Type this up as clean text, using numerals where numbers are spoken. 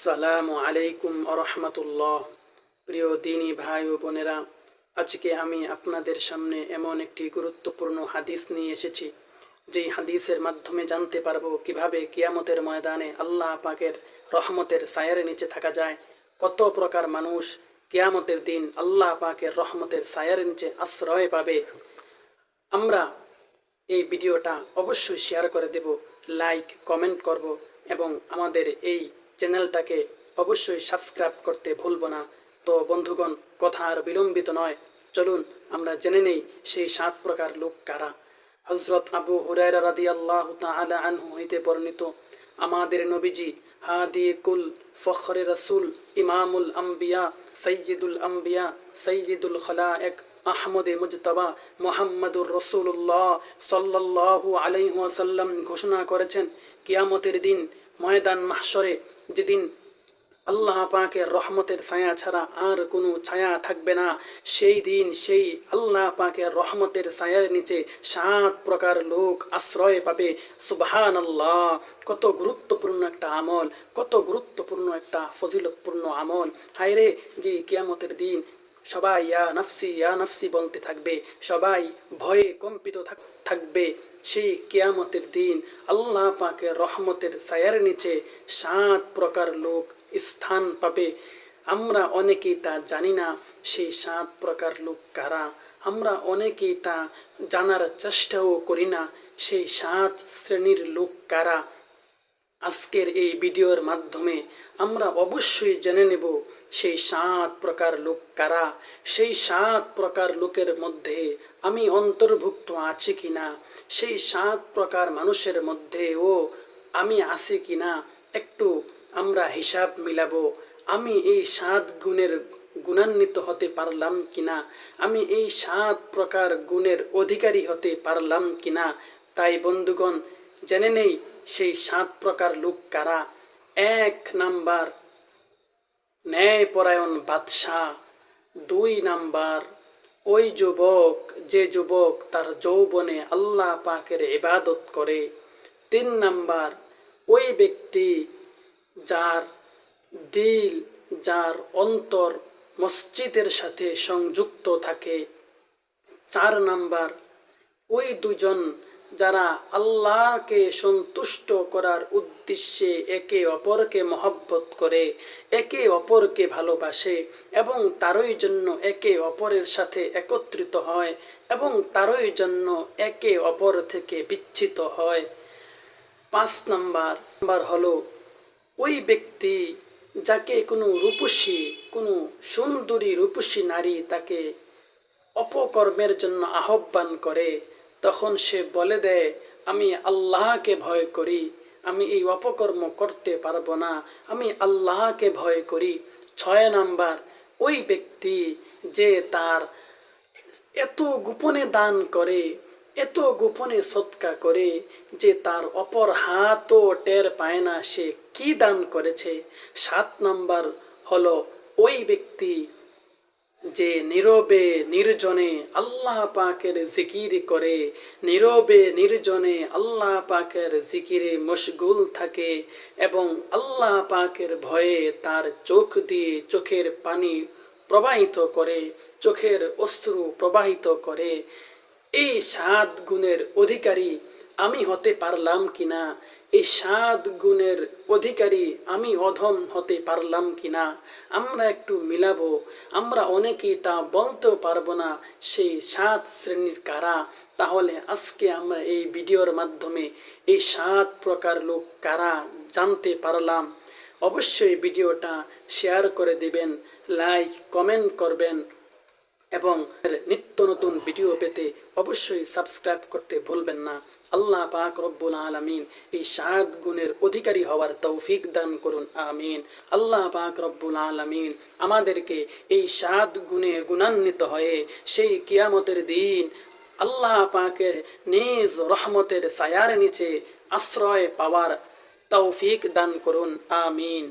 আসসালামু আলাইকুম আরহামাতুল্লাহ। প্রিয় দিনী ভাই ও বোনেরা, আজকে আমি আপনাদের সামনে এমন একটি গুরুত্বপূর্ণ হাদিস নিয়ে এসেছি, যেই হাদিসের মাধ্যমে জানতে পারবো কিভাবে কিয়ামতের ময়দানে আল্লাহ পাকের রহমতের ছায়ার নিচে থাকা যায়। কত প্রকার মানুষ কিয়ামতের দিন আল্লাহ পাকের রহমতের ছায়ার নিচে আশ্রয় পাবে। আমরা এই ভিডিওটা অবশ্যই শেয়ার করে দেব, লাইক কমেন্ট করব এবং আমাদের এই চ্যানেলটাকে অবশ্যই সাবস্ক্রাইব করতে ভুলব না। তো বন্ধুগণ, কথা আর বিলম্বিত নয়, চলুন আমরা জেনে নেই সেই 7 প্রকার লোক কারা। হযরত আবু হুরায়রা রাদিয়াল্লাহু তাআলা আনহু হইতে বর্ণিত, আমাদের নবীজি হাদি কুল ফখরে রাসূল ইমামুল আম্বিয়া সাইয়্যিদুল খলায়েক আহমদে মুজতবা মুহাম্মদুর রাসূলুল্লাহ সাল্লাল্লাহু আলাইহি ওয়াসাল্লাম ঘোষণা করেছেন, কিয়ামতের দিন ময়দান মাহশরে, যেদিন আল্লাহ পাকের রহমতের ছায়া ছাড়া আর কোনো ছায়া থাকবে না, সেই দিন সেই আল্লাহ পাকের রহমতের ছায়ার নিচে 7 প্রকার লোক আশ্রয় পাবে। সুবহানাল্লাহ! কত গুরুত্বপূর্ণ একটা আমল, কত গুরুত্বপূর্ণ একটা ফজিলতপূর্ণ আমল। হায়রে, যে কিয়ামতের দিন সবাই ইয়া নফসি বলতে থাকবে, সবাই ভয়ে কম্পিত থাকবে। সেই কিয়ামতের দিন আল্লাহ পাকের রহমতের ছায়ার নিচে 7 প্রকার লোক স্থান পাবে। আমরা অনেকেই তা জানি না, সেই 7 প্রকার লোক কারা। আমরা অনেকেই তা জানার চেষ্টাও করি না, সেই 7 শ্রেণীর লোক কারা। আজকের এই ভিডিওর মাধ্যমে আমরা অবশ্যই জেনে নেব সেই 7 প্রকার লোক কারা। সেই 7 প্রকার লোকের মধ্যে আমি অন্তর্ভুক্ত আছি কিনা, সেই 7 প্রকার মানুষের মধ্যেও আমি আছি কিনা, একটু আমরা হিসাব মিলাবো। আমি এই 7 গুণের গুণান্বিত হতে পারলাম কিনা, আমি এই 7 প্রকার গুণের অধিকারী হতে পারলাম কিনা। তাই বন্ধুগণ, জেনে নেই সেই 7 প্রকার লোক কারা। 1 নাম্বার, ন্যায়পরায়ণ বাদশাহ। 2 নাম্বার, ওই যুবক যে যুবক তার যৌবনে আল্লাহ পাকের ইবাদত করে। 3 নাম্বার, ওই ব্যক্তি যার দিল, যার অন্তর মসজিদের সাথে সংযুক্ত থাকে। 4 নাম্বার, ওই দুজন যারা আল্লাহকে সন্তুষ্ট করার উদ্দেশ্যে একে অপরকে মহব্বত করে, একে অপরকে ভালোবাসে এবং তারই জন্য একে অপরের সাথে একত্রিত হয় এবং তারই জন্য একে অপর থেকে বিচ্ছিত হয়। 5 নাম্বার হলো ওই ব্যক্তি যাকে কোনো রূপসী, কোনো সুন্দরী রূপসী নারী তাকে অপকর্মের জন্য আহ্বান করে, তখন সে বলে দেয়, আমি আল্লাহকে ভয় করি, আমি এই অপকর্ম করতে পারবো না, আমি আল্লাহকে ভয় করি। 6 নাম্বার, ওই ব্যক্তি যে তার এত গোপনে দান করে, এত গোপনে সৎকা করে যে তার অপর হাতও টের পায় না সে কি দান করেছে। 7 নাম্বার হলো ওই ব্যক্তি যে নীরবে নির্জনে আল্লাহ পাকের জিকির করে, নীরবে নির্জনে আল্লাহ পাকের জিকিরে মশগুল থাকে এবং আল্লাহ পাকের ভয়ে তার চোখ দিয়ে চোখের পানি প্রবাহিত করে, চোখের অশ্রু প্রবাহিত করে। এই 7 গুণের অধিকারী আমি হতে পারলাম কিনা, এই 7 গুণের অধিকারী আমি অধম হতে পারলাম কিনা, আমরা একটু মিলাবো। আমরা অনেকেই তা বলতেও পারবো না সেই 7 শ্রেণীর কারা। তাহলে আজকে আমরা এই ভিডিওর মাধ্যমে এই 7 প্রকার লোক কারা জানতে পারলাম। অবশ্যই ভিডিওটা শেয়ার করে দিবেন, লাইক কমেন্ট করবেন এবং নিত্য নতুন ভিডিও পেতে অবশ্যই সাবস্ক্রাইব করতে ভুলবেন না। আল্লাহ পাক রব্বুল আলামিন এই 7 গুণের অধিকারী হওয়ার তৌফিক দান করুন, আমিন। আল্লাহ পাক রব্বুল আলামিন আমাদেরকে এই 7 গুণে গুণান্বিত হয়ে সেই কিয়ামতের দিন আল্লাহ পাকের নিজ রহমতের ছায়ার নিচে আশ্রয় পাওয়ার তৌফিক দান করুন, আমিন।